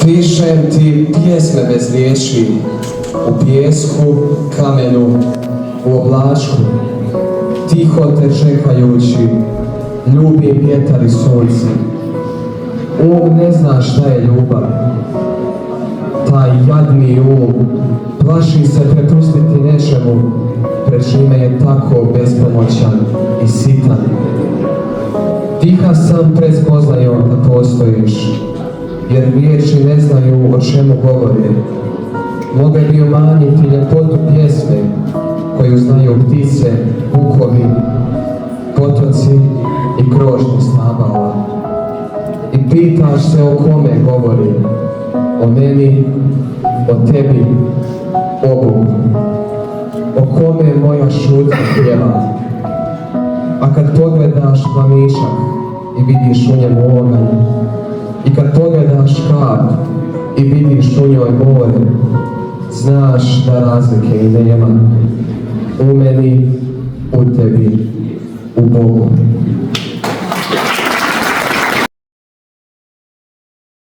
Pišem ti pjesme bez riječi, u pijesku, kamenu, u oblačku, tiho te čekajući, ljubim vjetar i sunce. Ne zna šta je ljubav, taj jadni plaši se prepustiti nečemu, pred čime je tako bespomoćan i sitan. Tiha sam pred spoznajom da postojiš, jer riječi ne znaju o čemu govore. Mogle bi umanjiti ljepotu pjesme koju znaju ptice, vukovi, potoci i krošnje stabala. I pitaš se o kome govori, o meni, o tebi, o Bogu. O kome moja šutnja pjeva. A kad pogledaš plamičak i vidiš u njemu oganj, i kad pogledaš kap i vidiš u njoj more, znaš da razlike i nema. U meni, u tebi, u Bogu.